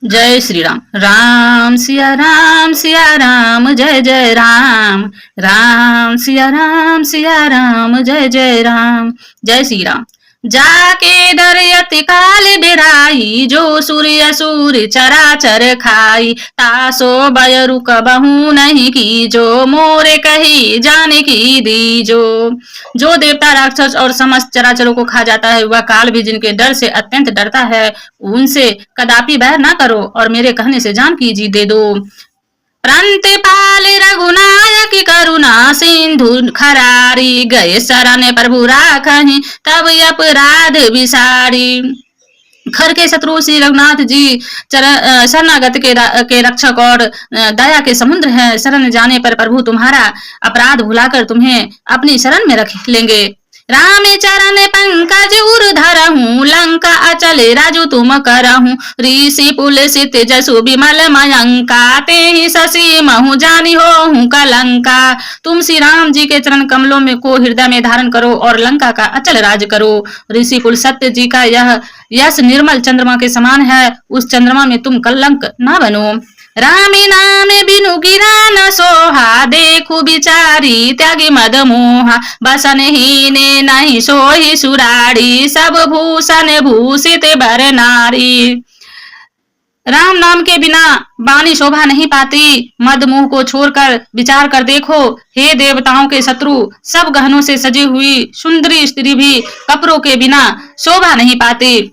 जय श्री राम। राम सिया राम जय जय राम। राम सिया राम जय जय राम। जय श्री राम। जाके दरियति काल बिराई, जो सूर्य सूर्य चराचर खाई। तासो बयरु कबहू नहीं की, जो मोरे कही जाने की दीजो। जो देवता राक्षस और समस्त चराचरों को खा जाता है, वह काल भी जिनके डर से अत्यंत डरता है, उनसे कदापि बैर ना करो और मेरे कहने से जान की जीत दे दो। प्रांतिपाल रघुनायक करुणा सिंधु खरारी, गए शरण प्रभु राखहि तब अपराध विसारी। घर के शत्रु श्री रघुनाथ जी शरणागत के रक्षक और दया के समुद्र हैं। शरण जाने पर प्रभु तुम्हारा अपराध भुलाकर तुम्हें अपनी शरण में रख लेंगे। राम चरण पंकज उर धरहूँ, लंका अचल राजू तुम करहूँ। ऋषि पुलसित जसु विमल मयंका, ते ही शशि महु जानी हो कलंका। तुम श्री राम जी के चरण कमलों में को हृदय में धारण करो और लंका का अचल राज करो। ऋषि कुल सत्य जी का यह यश निर्मल चंद्रमा के समान है, उस चंद्रमा में तुम कलंक न बनो। राम नाम बिनु गिरा न सोहा, देखु बिचारी त्यागी मद मोहा। बसन हीने नहीं सोही सुराड़ी, सब भूषण भूषित बर नारी। राम नाम के बिना वाणी शोभा नहीं पाती। मद मोह को छोड़कर विचार कर देखो, हे देवताओं के शत्रु, सब गहनों से सजी हुई सुंदरी स्त्री भी कपड़ों के बिना शोभा नहीं पाती।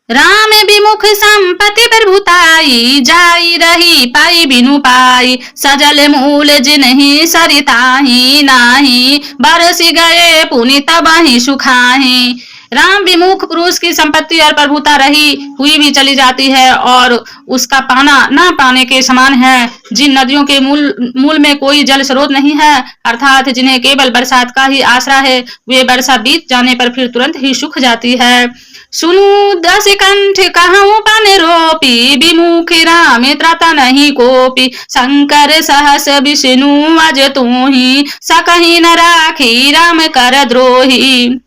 राम विमुख संपत्ति प्रभुताई, जाई रही पाई बिनु पाई। सजल मूल जिन्हि सरिताही, नाही बरसी गए पुनि तबहि सुखाही। राम विमुख पुरुष की संपत्ति और प्रभुता रही हुई भी चली जाती है और उसका पाना न पाने के समान है। जिन नदियों के मूल में कोई जल स्रोत नहीं है, अर्थात जिन्हें केवल बरसात का ही आसरा है, वे वर्षा बीत जाने पर फिर तुरंत ही सूख जाती है। सुनु दस कंठ कहूँ पन रोपी, विमुख राम त्राता नहीं कोपी। शंकर सहस विष्णु अज तूही, सकहि न राखी राम कर द्रोही।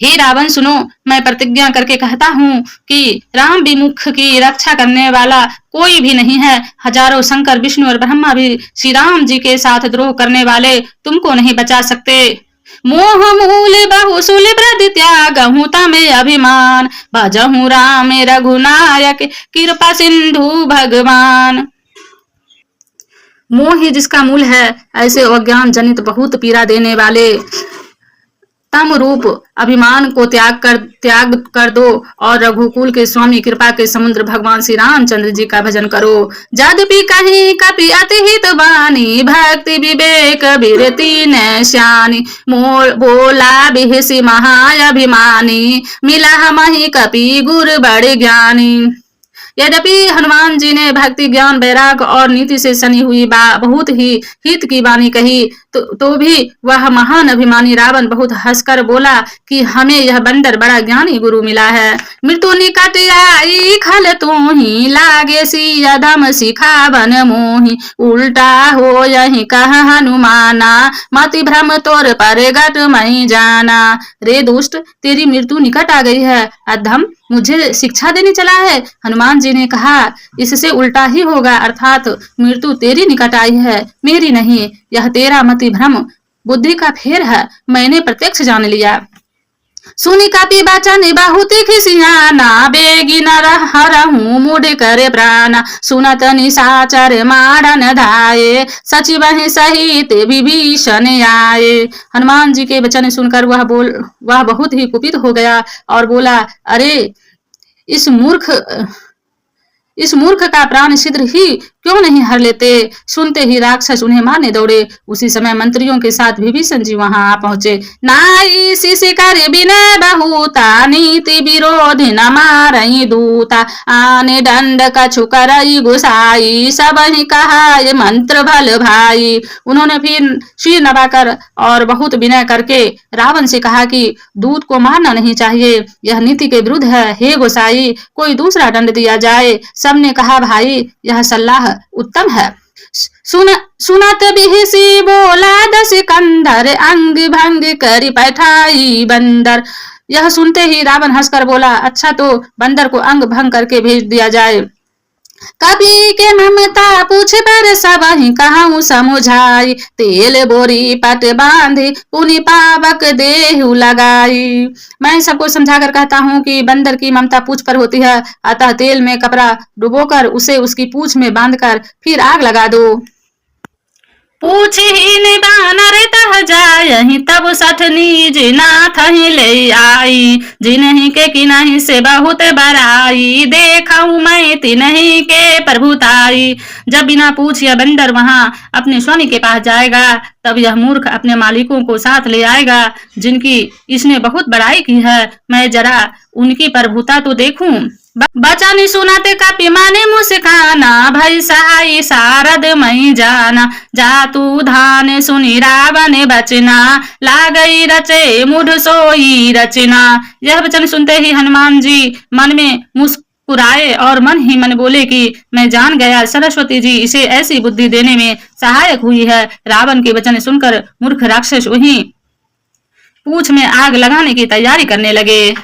हे रावण सुनो, मैं प्रतिज्ञा करके कहता हूँ कि राम विमुख की रक्षा करने वाला कोई भी नहीं है। हजारों शंकर विष्णु और ब्रह्मा भी श्री राम जी के साथ द्रोह करने वाले तुमको नहीं बचा सकते। मोह मूल बहुसुल ब्रद त्यागहूँ तमें अभिमान, भजहूँ राम रघुनायक कृपा सिंधु भगवान। मोह ही जिसका मूल है, ऐसे अज्ञान जनित बहुत पीड़ा देने वाले तम रूप अभिमान को त्याग कर दो और रघुकुल के स्वामी कृपा के समुद्र भगवान श्री रामचंद्र जी का भजन करो। यद्यपि कहीं कपि अति हित वाणी, भक्ति विवेक बिरती न श्यानी। बोला बिहसी महाअभिमानी, मिला मही कपि गुर बड़े ज्ञानी। यद्यपि हनुमान जी ने भक्ति ज्ञान वैराग और नीति से सनी हुई बहुत ही हित की वाणी कही, तो भी वह महान अभिमानी रावण बहुत हंसकर बोला कि हमें यह बंदर बड़ा ज्ञानी गुरु मिला है। मृत्यु निकट आई खल तूही, लागे सिया धम सिखावन मोही। उल्टा हो यही कह हनुमाना, मति भ्रम तोर पर गट मई जाना। रे दुष्ट, तेरी मृत्यु निकट आ गई है, अधम मुझे शिक्षा देने चला है। हनुमान जी ने कहा, इससे उल्टा ही होगा, अर्थात मृत्यु तेरी निकट आई है, मेरी नहीं। यह तेरा मति भ्रम बुद्धि का फेर है, मैंने प्रत्यक्ष जान लिया। सुनी कपि बचन बहुत खिसियाना, बेगी न हरहूँ मुड़ करे प्राणा। सुनत निशाचर मारन धाये, सचिव सहित विभीषण आए। हनुमान जी के वचन सुनकर वह बहुत ही कुपित हो गया और बोला, अरे इस मूर्ख का प्राण शीघ्र ही क्यों नहीं हर लेते। सुनते ही राक्षस उन्हें मारने दौड़े। उसी समय मंत्रियों के साथ विभीषण जी वहां आ पहुंचे। नाई शिशिकर विनय बहुता, नीति विरोध न मारई दूता। आने दंड कछु करई गुसाई, सब ही कहा ये मंत्र भल भाई। उन्होंने फिर सिर नवाकर और बहुत विनय करके रावण से कहा कि दूत को मारना नहीं चाहिए, यह नीति के विरुद्ध है। हे गोसाई, कोई दूसरा दंड दिया जाए। सबने कहा, भाई यह सलाह उत्तम है। सुनत बिहसी बोला दस कंधर, अंग भंग करी बैठाई बंदर। यह सुनते ही रावण हंसकर बोला, अच्छा तो बंदर को अंग भंग करके भेज दिया जाए। कवि के ममता पूछ पर सब ही कहूँ समुझाई, तेल बोरी पट बांधी पुनि पावक देहु लगाई। मैं सबको समझाकर कहता हूँ कि बंदर की ममता पूछ पर होती है, अतः तेल में कपड़ा डुबोकर उसे उसकी पूछ में बांधकर फिर आग लगा दो। पूछ ही ने बानर तह जायहि, तब सठ निज नाथ ही ले आई। जिन्हीं के किन्हीं से बहुत बड़ाई, देखऊं मैं तिन्हीं के प्रभुताई। जब बिना पूछ यह बंदर वहां अपने स्वामी के पास जाएगा, तब यह मूर्ख अपने मालिकों को साथ ले आएगा, जिनकी इसने बहुत बड़ाई की है। मैं जरा उनकी प्रभुता तो देखूं। बचन सुनत कपि माने मुस्काना, भई सहाय सारद मई जाना। जातु धान सुनि रावण बचना, लागई रचे मुढ़ सोई रचना। यह वचन सुनते ही हनुमान जी मन में मुस्कुराए और मन ही मन बोले कि मैं जान गया, सरस्वती जी इसे ऐसी बुद्धि देने में सहायक हुई है। रावण के वचन सुनकर मूर्ख राक्षस वहीं पूछ में आग लगाने की तैयारी करने लगे।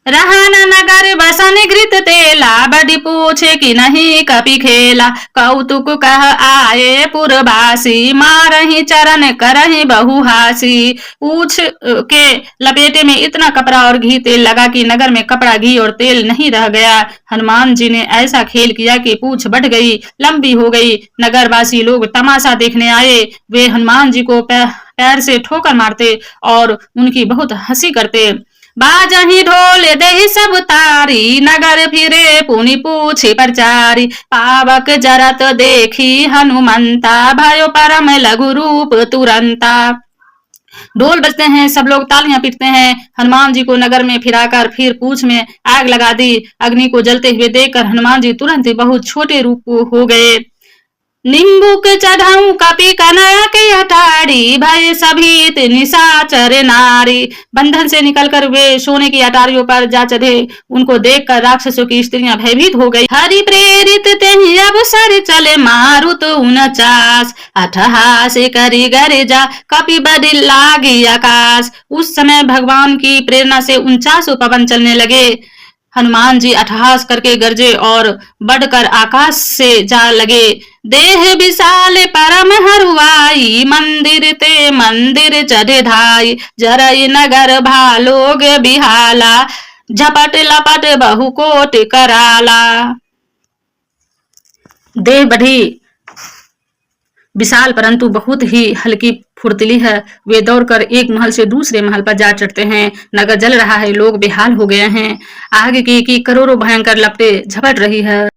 रहन नगर बसन घृत तेला, बड़ी पूछे कि नहीं कपि खेला। कौतुक कह आए पुरवासी, मारही चरण करही बहुहासी। पूछ के लपेटे में इतना कपड़ा और घी तेल लगा कि नगर में कपड़ा घी और तेल नहीं रह गया। हनुमान जी ने ऐसा खेल किया कि पूछ बढ़ गई, लंबी हो गई। नगरवासी लोग तमाशा देखने आए। वे हनुमान जी को पैर से ठोकर मारते और उनकी बहुत हंसी करते। बाजही ढोल दही सब तारी, नगर फिरे पुनि पूछी प्रचारी। पावक जरत देखी हनुमंता, भयो परम लघु रूप तुरंता। ढोल बजते हैं, सब लोग तालियां पीटते हैं। हनुमान जी को नगर में फिराकर फिर पूछ में आग लगा दी। अग्नि को जलते हुए देखकर हनुमान जी तुरंत बहुत छोटे रूप हो गए। निम्बुक चढ़ाऊं कपि कनक के अटारी, भय सभीत निशाचर नारी। बंधन से निकलकर वे सोने की अटारियों पर जा चढ़े। उनको देखकर राक्षसों की स्त्रियां भयभीत हो गई। हरि प्रेरित तेहि अवसर चले, मारुत 49 अट्ठहास करी गरिजा, कपि बड़ी लागी आकाश। उस समय भगवान की प्रेरणा से 49 पवन चलने लगे। हनुमान जी अट्ठहास करके गरजे और बढ़कर आकाश से जा लगे। देह विशाल परम हरुआई, मंदिर ते मंदिर चढ़े धाई। जरई नगर भालोग बिहाला, झपट लपट बहुकोट कराला। देह बढ़ी विशाल परंतु बहुत ही हल्की फुर्तीली है। वे दौड़कर एक महल से दूसरे महल पर जा चढ़ते हैं। नगर जल रहा है, लोग बेहाल हो गए हैं। आग की करोड़ों भयंकर लपटें झपट रही है।